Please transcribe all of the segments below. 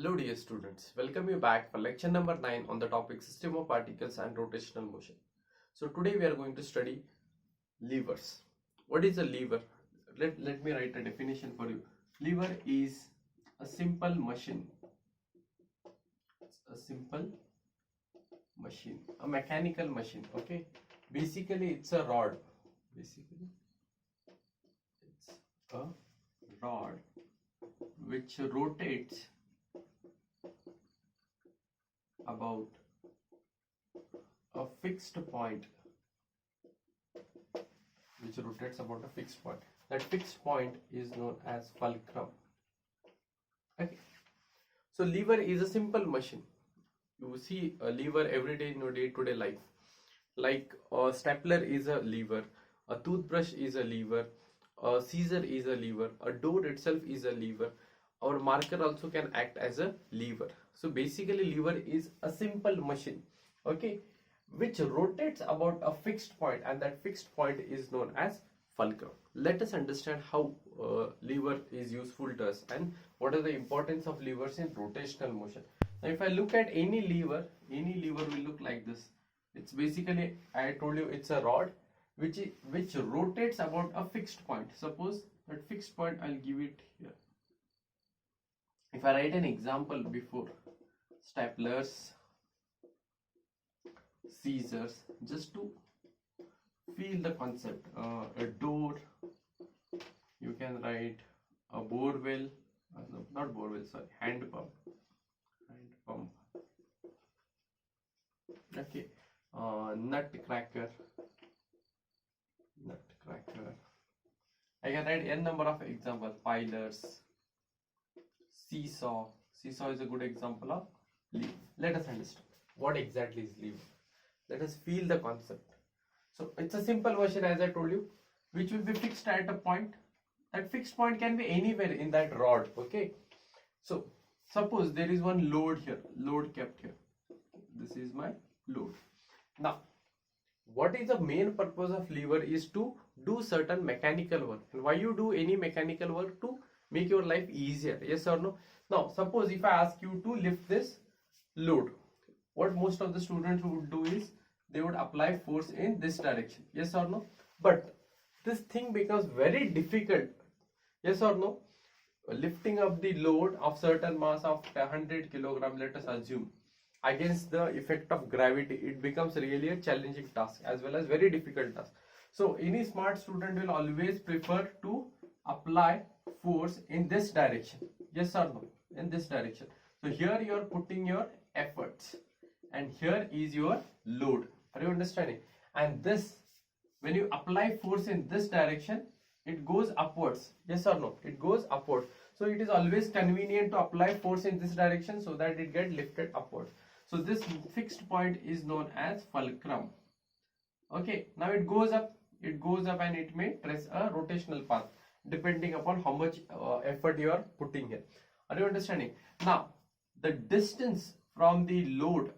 Hello dear students, welcome you back for lecture number 9 on the topic system of particles and rotational motion. So today we are going to study levers. What is a lever? Let me write a definition for you. Lever is a simple machine. A simple machine, a mechanical machine. Okay, basically it's a rod. Basically it's a rod which rotates about a fixed point, that fixed point is known as fulcrum. Okay, so lever is a simple machine. You see a lever every day in your day-to-day life, like a stapler is a lever, a toothbrush is a lever, a scissor is a lever, a door itself is a lever, our marker also can act as a lever. So basically lever is a simple machine, okay, which rotates about a fixed point, and that fixed point is known as fulcrum. Let us understand how lever is useful to us and what are the importance of levers in rotational motion. Now if I look at any lever will look like this. It's basically, I told you, it's a rod which rotates about a fixed point. Suppose that fixed point, I'll give it here. If I write an example before, staplers, scissors, just to feel the concept, a door, you can write a borewell, no, not borewell, sorry, hand pump, okay, nutcracker, I can write n number of examples, pilers, seesaw is a good example of lever. Let us understand what exactly is lever. Let us feel the concept. So it's a simple version, as I told you, which will be fixed at a point. That fixed point can be anywhere in that rod. Okay, so suppose there is one load here, load kept here. This is my load. Now what is the main purpose of lever is to do certain mechanical work. And why you do any mechanical work? To make your life easier, yes or no? Now suppose if I ask you to lift this load, what most of the students would do is they would apply force in this direction, yes or no? But this thing becomes very difficult, yes or no? Lifting up the load of certain mass of 100 kilogram, let us assume, against the effect of gravity, it becomes really a challenging task as well as very difficult task. So any smart student will always prefer to apply force in this direction, yes or no? In this direction. So here you are putting your efforts and here is your load. Are you understanding? And this, when you apply force in this direction, it goes upwards, yes or no? It goes upward. So it is always convenient to apply force in this direction so that it gets lifted upwards. So this fixed point is known as fulcrum. Okay, now it goes up and it may trace a rotational path depending upon how much effort you are putting here. Are you understanding? Now the distance from the load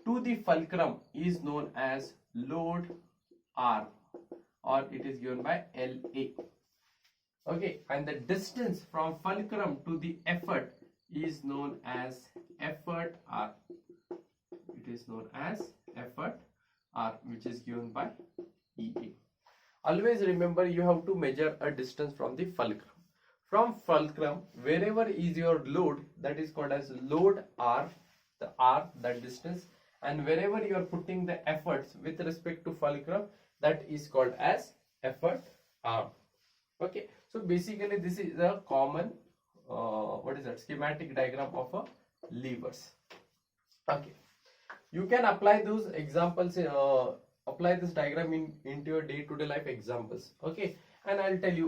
to the fulcrum is known as load R, or it is given by LA. Okay, and the distance from fulcrum to the effort is known as effort R. It is known as effort R, which is given by EA. Always remember, you have to measure a distance from the fulcrum. From fulcrum, wherever is your load, that is called as load R, the R, that distance, and wherever you are putting the efforts with respect to fulcrum, that is called as effort R. Okay, so basically this is a common schematic diagram of a levers. Okay, you can apply those examples, apply this diagram into your day-to-day life examples. Okay, and I'll tell you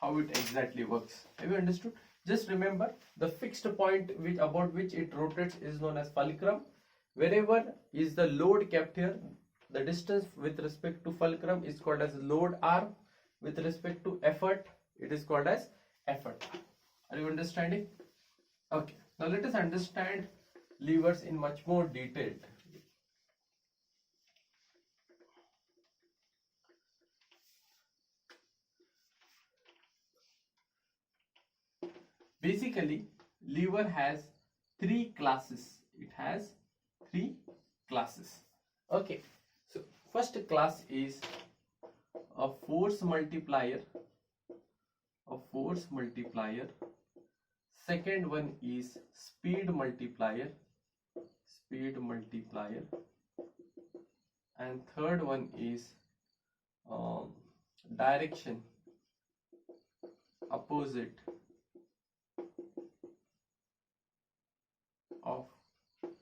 how it exactly works. Have you understood? Just remember, the fixed point about which it rotates is known as fulcrum. Wherever is the load kept here, the distance with respect to fulcrum is called as load R. With respect to effort, it is called as effort. Are you understanding? Okay, now let us understand levers in much more detail. Basically, lever has three classes. It has three classes. Okay, so first class is a force multiplier. A force multiplier. Second one is speed multiplier. Speed multiplier. And third one is direction opposite of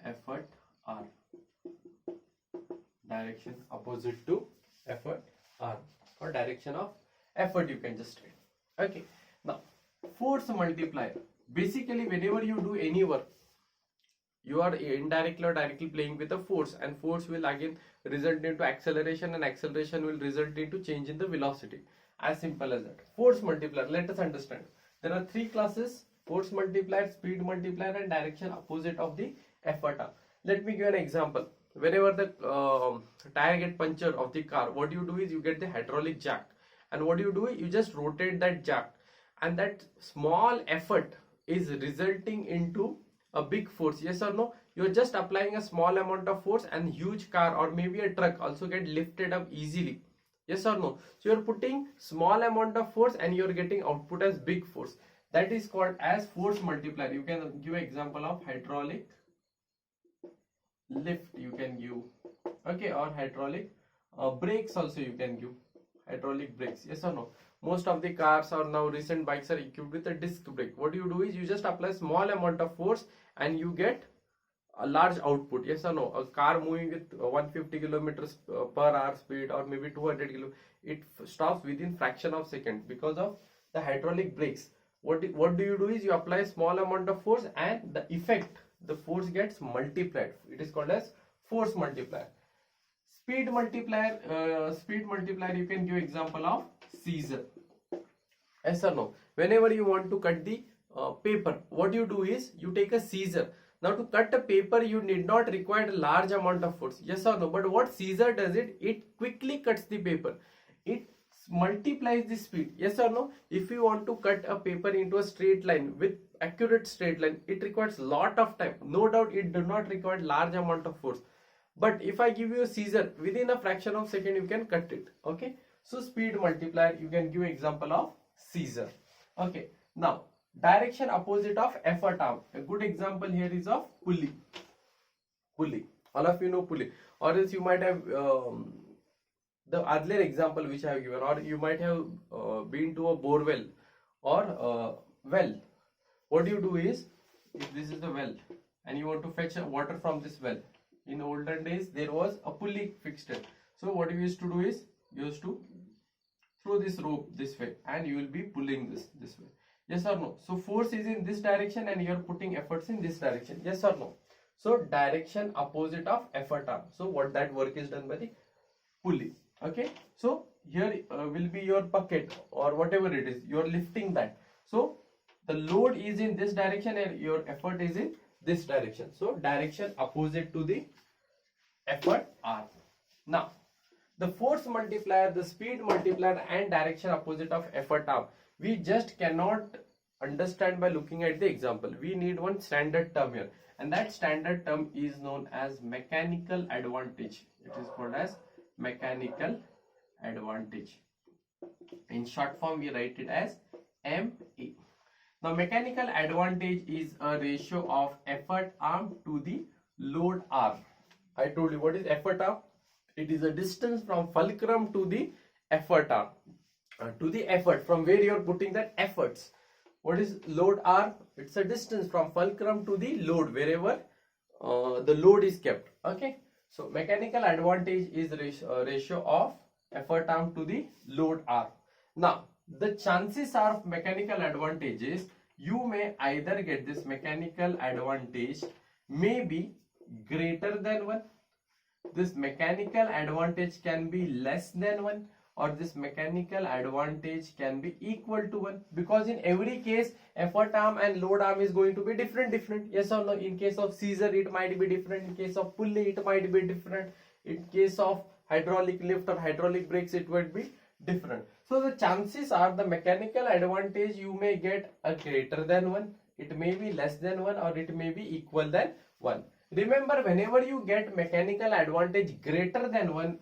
effort R. Direction opposite to effort R, or direction of effort, you can just write. Okay, now force multiplier. Basically, whenever you do any work, you are indirectly or directly playing with a force, and force will again result into acceleration, and acceleration will result into change in the velocity. As simple as that. Force multiplier, let us understand. There are three classes: force multiplier, speed multiplier, and direction opposite of the effort R. Let me give an example. Whenever the tire get punctured of the car, what you do is you get the hydraulic jack, and what you do is you just rotate that jack, and that small effort is resulting into a big force. Yes or no? You're just applying a small amount of force, and huge car or maybe a truck also get lifted up easily. Yes or no? So you're putting small amount of force and you're getting output as big force. That is called as force multiplier. You can give an example of hydraulic lift, you can give. Okay, or hydraulic brakes also you can give. Hydraulic brakes. Yes or no? Most of the cars or now recent bikes are equipped with a disc brake. What you do is you just apply small amount of force and you get a large output. Yes or no? A car moving with 150 kilometers per hour speed, or maybe 200 km, it stops within fraction of second because of the hydraulic brakes. What do you do is you apply small amount of force, and the effect, the force gets multiplied. It is called as force multiplier. Speed multiplier, you can give example of scissor. Yes or no? Whenever you want to cut the paper, what you do is you take a scissor. Now to cut a paper, you need not require a large amount of force. Yes or no? But what scissor does it quickly cuts the paper. It multiplies the speed. Yes or no? If you want to cut a paper into a straight line with accurate straight line, it requires lot of time. No doubt it does not require large amount of force. But if I give you a scissor, within a fraction of second you can cut it. Okay, so speed multiplier, you can give example of scissor. Okay, now direction opposite of effort arm. A good example here is of pulley. Pulley, all of you know pulley, or else you might have the earlier example which I have given, or you might have been to a bore well or well. What you do is, if this is the well and you want to fetch water from this well, in olden days there was a pulley fixed there. So what you used to do is you used to throw this rope this way and you will be pulling this way. Yes or no? So force is in this direction and you are putting efforts in this direction. Yes or no? So direction opposite of effort arm. So what that work is done by the pulley. Okay, so here will be your bucket or whatever it is, you are lifting that. So the load is in this direction and your effort is in this direction. So direction opposite to the effort R. Now the force multiplier, the speed multiplier, and direction opposite of effort R, we just cannot understand by looking at the example. We need one standard term here, and that standard term is known as mechanical advantage. It is called as mechanical advantage. In short form we write it as MA. Now mechanical advantage is a ratio of effort arm to the load R. I told you what is effort arm. It is a distance from fulcrum to the effort arm, to the effort from where you are putting that efforts. What is load R? It's a distance from fulcrum to the load, wherever the load is kept. Okay, so mechanical advantage is ratio of effort arm to the load R. Now the chances are of mechanical advantage is, you may either get this mechanical advantage may be greater than 1, this mechanical advantage can be less than 1, or this mechanical advantage can be equal to 1, because in every case effort arm and load arm is going to be different. Yes or no? In case of scissor it might be different, in case of pulley it might be different, in case of hydraulic lift or hydraulic brakes it would be different. So the chances are the mechanical advantage you may get a greater than 1 it may be less than 1 or it may be equal than 1. Remember, whenever you get mechanical advantage greater than 1,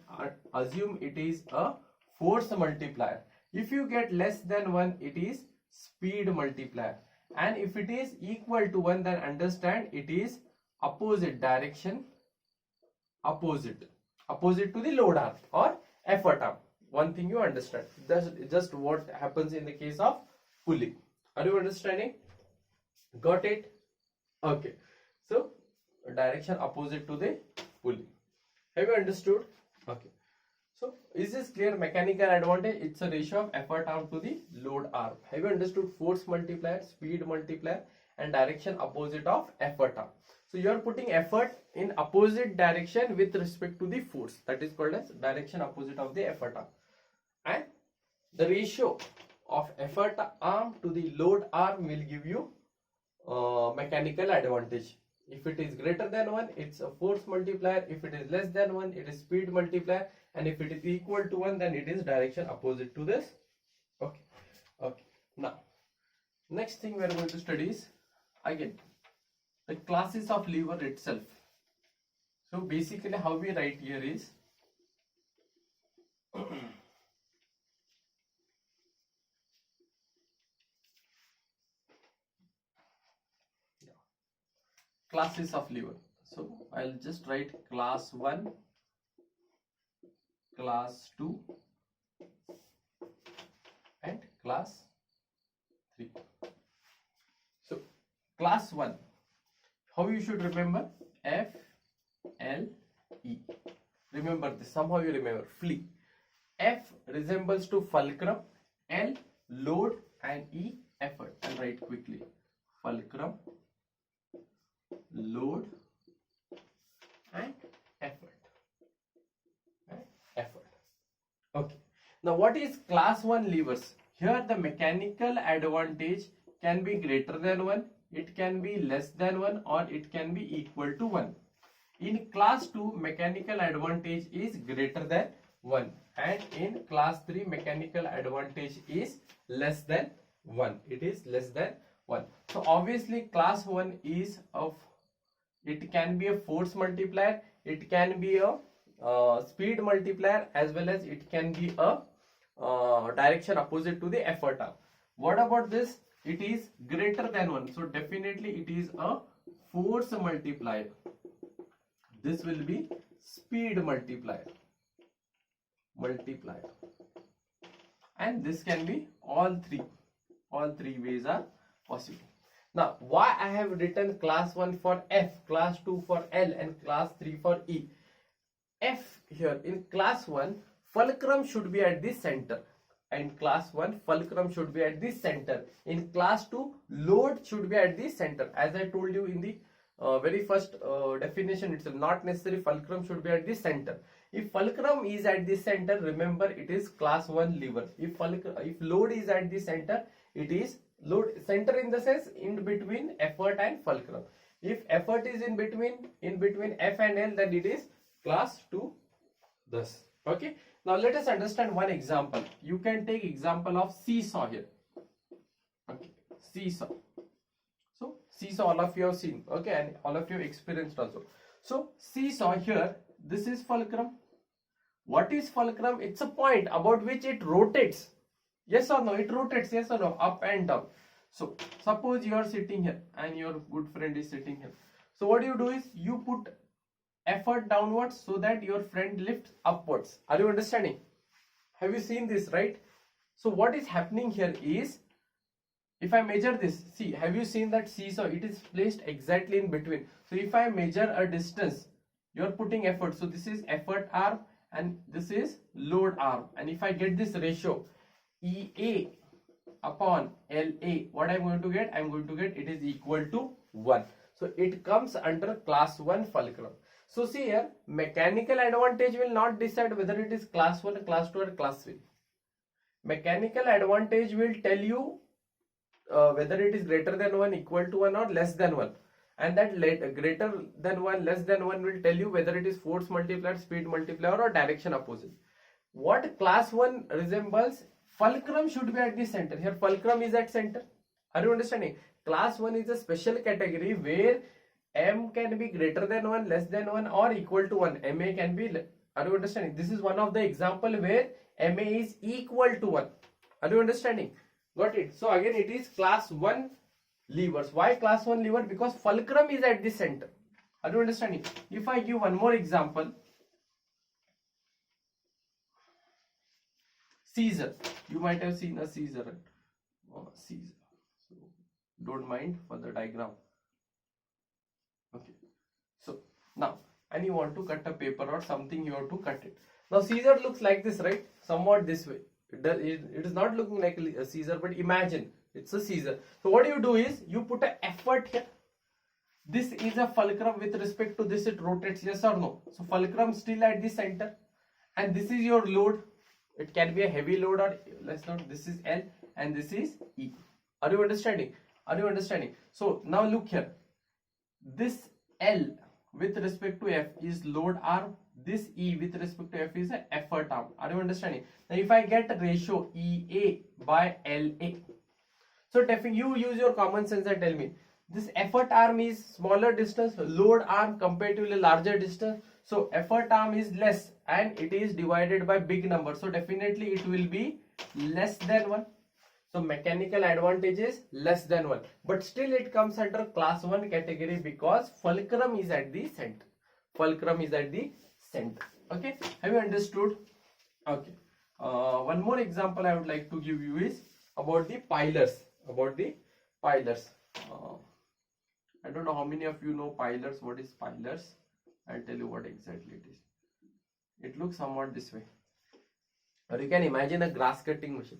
assume it is a force multiplier. If you get less than 1, it is speed multiplier. And if it is equal to 1, then understand it is opposite direction, opposite to the load arm or effort arm. One thing you understand, that's just what happens in the case of pulley. Are you understanding? Got it? Okay. So direction opposite to the pulley. Have you understood? Okay. So is this clear? Mechanical advantage, it's a ratio of effort arm to the load arm. Have you understood? Force multiplier, speed multiplier, and direction opposite of effort arm. So you are putting effort in opposite direction with respect to the force. That is called as direction opposite of the effort arm. And the ratio of effort arm to the load arm will give you mechanical advantage. If it is greater than 1, it's a force multiplier. If it is less than 1, it is speed multiplier. And if it is equal to 1, then it is direction opposite to this. Okay. Okay. Now, next thing we are going to study is, again, the classes of lever itself. So basically how we write here is, classes of lever. So I'll just write class 1, class 2 and class 3. So class 1, how you should remember? F, L, E. Remember this, somehow you remember. Flea. F resembles to fulcrum, L load, and E effort. I'll write quickly. Fulcrum, load, and effort. Okay. Now what is class 1 levers? Here the mechanical advantage can be greater than 1, it can be less than 1, or it can be equal to 1. In class 2, mechanical advantage is greater than 1, and in class 3, mechanical advantage is less than 1. It is less than 1. So obviously class 1 is of, it can be a force multiplier, it can be a speed multiplier, as well as it can be a direction opposite to the effort arm. What about this? It is greater than 1, so definitely it is a force multiplier. This will be speed multiplier, and this can be all three ways are possible. Now why I have written class 1 for F, class 2 for L, and class 3 for E? F here, in class 1, fulcrum should be at the center. In class 1, fulcrum should be at the center. In class 2, load should be at the center. As I told you in the very first definition itself, not necessary fulcrum should be at the center. If fulcrum is at the center, remember it is class 1 lever. If load is at the center, it is load center in the sense in between effort and fulcrum. If effort is in between F and L, then it is class 2 thus. Okay. Now let us understand one example. You can take example of seesaw here. Okay. Seesaw. So seesaw all of you have seen. Okay. And all of you have experienced also. So seesaw here, this is fulcrum. What is fulcrum? It's a point about which it rotates. Yes or no? It rotates. Yes or no? Up and down. So suppose you are sitting here and your good friend is sitting here. So what you do is you put effort downwards so that your friend lifts upwards. Are you understanding? Have you seen this, right? So what is happening here is, if I measure this, see, have you seen that seesaw? It is placed exactly in between. So if I measure a distance, you are putting effort. So this is effort arm and this is load arm. And if I get this ratio, EA upon LA, what I'm going to get? I'm going to get it is equal to 1. So it comes under class 1 fulcrum. So see here, mechanical advantage will not decide whether it is class 1, class 2 or class 3. Mechanical advantage will tell you whether it is greater than 1, equal to 1 or less than 1. And that greater than 1, less than 1 will tell you whether it is force multiplier, speed multiplier or direction opposite. What class 1 resembles, fulcrum should be at the center. Here fulcrum is at center. Are you understanding? Class 1 is a special category where M can be greater than 1, less than 1 or equal to 1. MA can be, are you understanding? This is one of the example where MA is equal to 1. Are you understanding? Got it? So again it is class 1 levers. Why class 1 lever? Because fulcrum is at the center. Are you understanding? If I give one more example, Caesar. You might have seen a Caesar, right? Caesar. So don't mind for the diagram. Okay. So now, and you want to cut a paper or something, you have to cut it. Now Caesar looks like this, right? Somewhat this way. It is not looking like a Caesar, but imagine it's a Caesar. So what you do is you put an effort here. This is a fulcrum. With respect to this, it rotates, yes or no? So fulcrum still at the center, and this is your load. It can be a heavy load or let's not. This is L and this is E. Are you understanding? Are you understanding? So now look here. This L with respect to F is load arm. This E with respect to F is an effort arm. Are you understanding? Now if I get a ratio EA by LA, so definitely you use your common sense and tell me this effort arm is smaller distance, load arm comparatively larger distance. So effort arm is less and it is divided by big number. So definitely it will be less than 1. So mechanical advantage is less than 1. But still it comes under class 1 category because fulcrum is at the center. Fulcrum is at the center. Okay. Have you understood? Okay. One more example I would like to give you is about the pilars. About the pilars. I don't know how many of you know pilars. What is pilars? I'll tell you what exactly it is. It looks somewhat this way. Or you can imagine a grass cutting machine.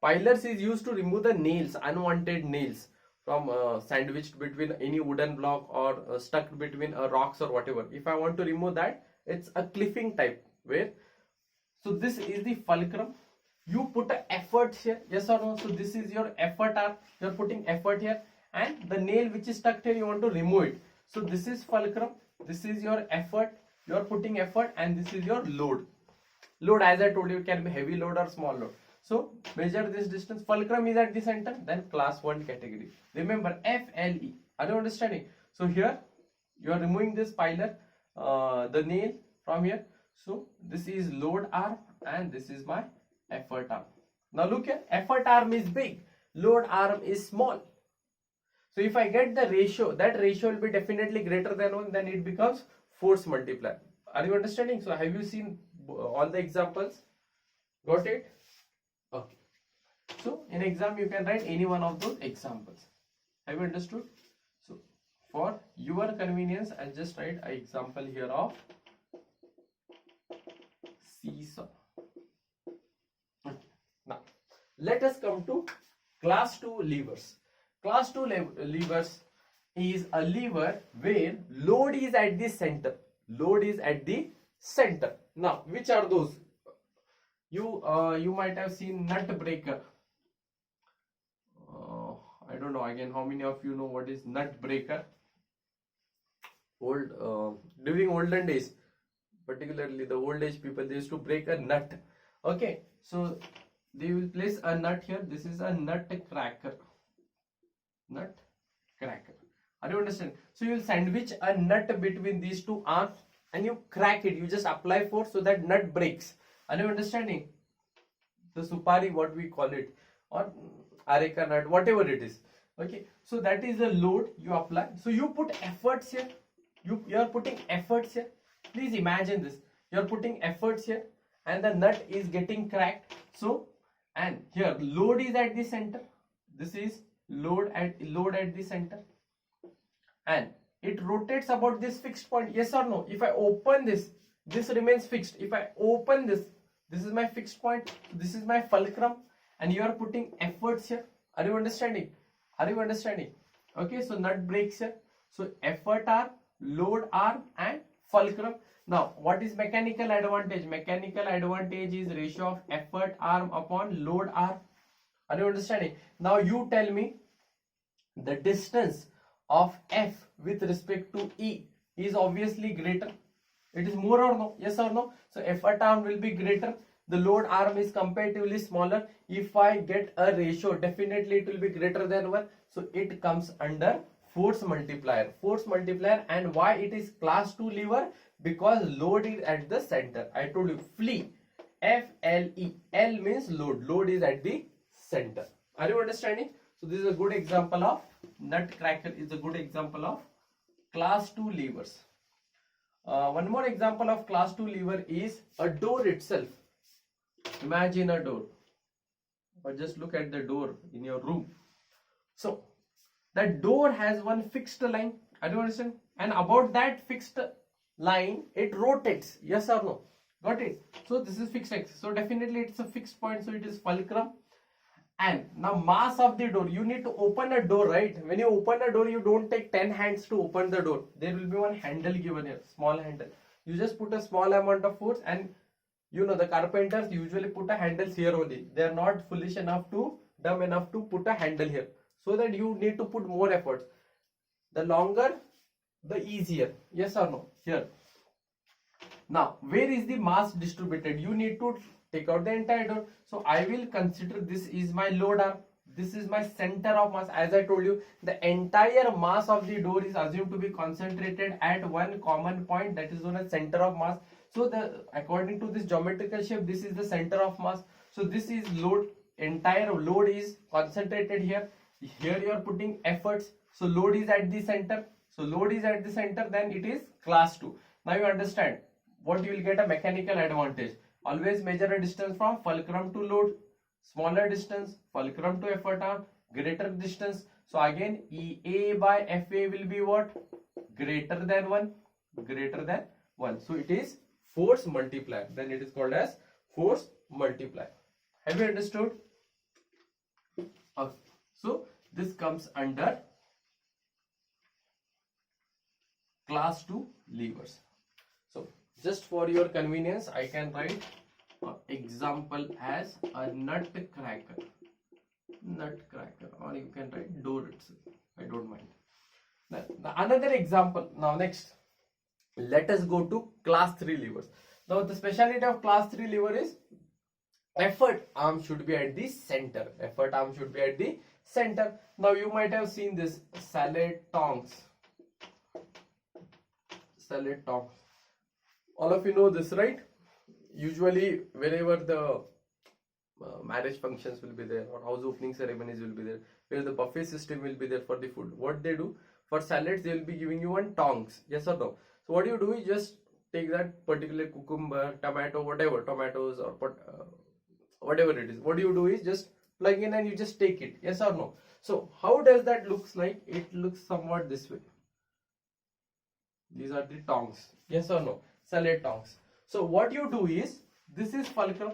Pilars is used to remove the nails, unwanted nails from sandwiched between any wooden block or stuck between rocks or whatever. If I want to remove that, it's a clipping type where. So this is the fulcrum. You put an effort here, yes or no? So this is your effort arm. You're putting effort here, and the nail which is stuck here, you want to remove it. So this is fulcrum. This is your effort. You're putting effort, and this is your load. Load, as I told you, it can be heavy load or small load. So measure this distance. Fulcrum is at the center. Then class 1 category. Remember FLE. Are you understanding? So here you are removing this pilar, the nail from here. So this is load arm, and this is my effort arm. Now look here, effort arm is big, load arm is small. So if I get the ratio, that ratio will be definitely greater than 1, then it becomes force multiplier. Are you understanding? So have you seen all the examples? Got it? Okay. So in exam you can write any one of those examples. Have you understood? So for your convenience, I'll just write an example here of seesaw. Now, let us come to class 2 levers. Class 2 levers is a lever where load is at the center. Load is at the center. Now, which are those? You might have seen nut breaker. I don't know again how many of you know what is nut breaker. During olden days, particularly the old age people, they used to break a nut. Okay, so they will place a nut here. This is a nut cracker. Nut cracker. Are you understanding? So you will sandwich a nut between these two arms and you crack it. You just apply force so that nut breaks. Are you understanding? The supari, what we call it, or areca nut, whatever it is. Okay, so that is the load you apply. So you put efforts here. You are putting efforts here. Please imagine this. You are putting efforts here, and the nut is getting cracked. So, and here load is at the center. This is load at the center, and it rotates about this fixed point. Yes or no? If I open this, this remains fixed. If I open this, this is my fixed point. This is my fulcrum, and you are putting efforts here. Are you understanding? Are you understanding? Okay, so nut breaks here. So effort arm, load arm, and fulcrum. Now, what is mechanical advantage? Mechanical advantage is ratio of effort arm upon load arm. Are you understanding? Now, you tell me the distance of F with respect to E is obviously greater. It is more or no? Yes or no? So, effort arm will be greater. the load arm is comparatively smaller. If I get a ratio, definitely it will be greater than 1. So it comes under force multiplier. Force multiplier. And why it is class 2 lever? Because load is at the center. I told you, FLE. FLE. L means load. Load is at the center. Are you understanding? So this is a good example of nutcracker. Is a good example of class 2 levers. One more example of class 2 lever is a door itself. Imagine a door, or just look at the door in your room. So that door has one fixed line. I don't understand. And about that fixed line, it rotates. Yes or no? Got it? So this is fixed x. So definitely it's a fixed point. So it is fulcrum. And now mass of the door, you need to open a door, right? When you open a door, you don't take 10 hands to open the door. There will be one handle given here, small handle. You just put a small amount of force, and you know the carpenters usually put a handle here only. They are not foolish enough to, dumb enough to put a handle here. So that you need to put more efforts. The longer, the easier. Yes or no? Here. Now, where is the mass distributed? You need to take out the entire door. So I will consider this is my load arm. This is my center of mass. As I told you, the entire mass of the door is assumed to be concentrated at one common point, that is known as center of mass. So according to this geometrical shape, this is the center of mass. So this is load. Entire load is concentrated here. Here you are putting efforts. So load is at the center. So load is at the center. Then it is class 2. Now you understand what you will get a mechanical advantage. Always measure a distance from fulcrum to load. Smaller distance, fulcrum to effort arm, greater distance. So again, EA by FA will be what? Greater than 1. Greater than 1. So it is force multiplier. Then it is called as force multiplier. Have you understood? Okay. So this comes under class 2 levers. So just for your convenience, I can write example as a nutcracker, or you can write door itself. I don't mind. Now, another example. Now next, let us go to class 3 levers. Now the speciality of class 3 lever is effort arm should be at the center. Effort arm should be at the center. Now you might have seen this salad tongs. Salad tongs. All of you know this, right? Usually wherever the marriage functions will be there, or house opening ceremonies will be there, where the buffet system will be there for the food, what they do for salads, they will be giving you one tongs. Yes or no? So what you do is just take that particular cucumber, tomato, whatever, tomatoes or whatever it is. What you do is just plug in and you just take it. Yes or no? So how does that looks like? It looks somewhat this way. These are the tongs. Yes or no? Salad tongs. So what you do is, this is fulcrum.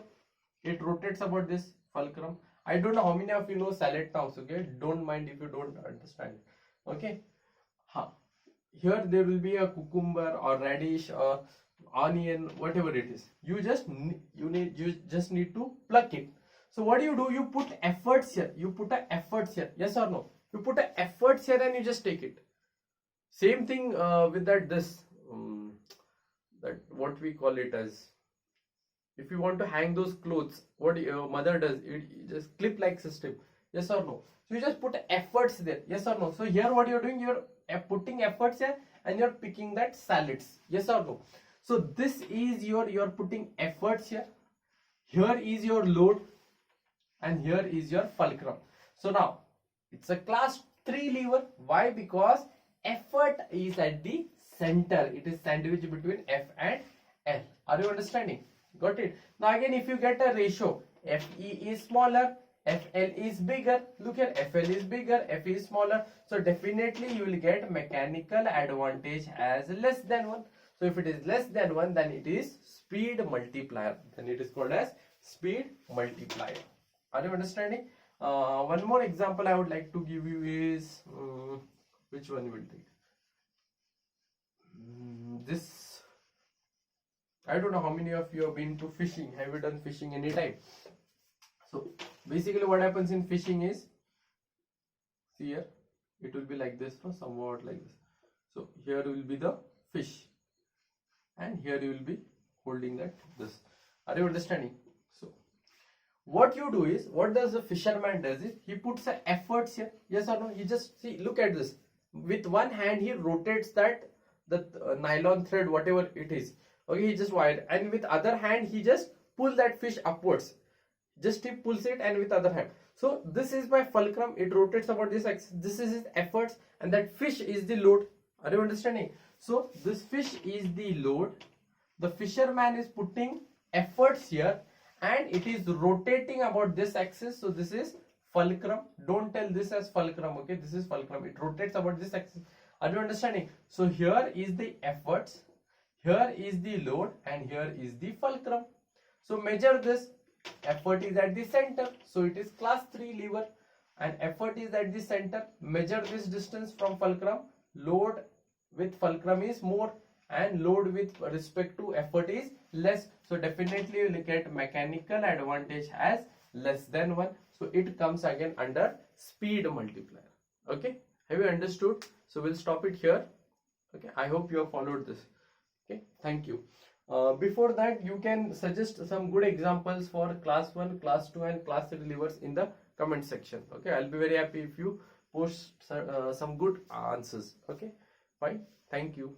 It rotates about this fulcrum. I don't know how many of you know salad tongs. Okay, don't mind if you don't understand. Okay. Here there will be a cucumber or radish or onion, whatever it is. You just need to pluck it. So what do? You put efforts here. You put a efforts here. Yes or no? You put a efforts here and you just take it. Same thing with that that what we call it as, if you want to hang those clothes, what your mother does, it just clip like system. Yes or no? So you just put efforts there. Yes or no? So here what you're doing, you're putting efforts here and you're picking that salads. Yes or no? So this is you're putting efforts here. Here is your load and here is your fulcrum. So now it's a class 3 lever. Why? Because effort is at the center. It is sandwiched between F and L. Are you understanding? Got it? Now again, if you get a ratio, FE is smaller, FL is bigger. Look here, FL is bigger, FE is smaller. So definitely you will get mechanical advantage as less than 1. So if it is less than 1, then it is speed multiplier. Then it is called as speed multiplier. Are you understanding? One more example I would like to give you is, which one will take? This, I don't know how many of you have been to fishing. Have you done fishing any time? So basically what happens in fishing is, see here, it will be like this, no? Somewhat like this. So here will be the fish and here you will be holding that this. Are you understanding? what you do is, what does the fisherman does is, he puts the efforts here, yes or no? He just, see, look at this, with one hand he rotates that, the nylon thread, whatever it is, okay, he just wired, and with other hand he just pull that fish upwards, just he pulls it, and with other hand. So this is by fulcrum, it rotates about this axis, this is his efforts, and that fish is the load. Are you understanding? So this fish is the load, the fisherman is putting efforts here, and it is rotating about this axis. So this is fulcrum. Don't tell this as fulcrum, okay? This is fulcrum, it rotates about this axis. Are you understanding? So here is the efforts, here is the load, and here is the fulcrum. So measure this. Effort is at the center, so it is class 3 lever, and effort is at the center. Measure this distance from fulcrum. Load with fulcrum is more, and load with respect to effort is less. So definitely you will get mechanical advantage as less than 1. So it comes again under speed multiplier. Okay, have you understood? So we'll stop it here. Okay, I hope you have followed this. Okay, thank you. Before that, you can suggest some good examples for class 1, class 2 and class 3 levers in the comment section. Okay, I'll be very happy if you post some good answers. Okay, fine, thank you.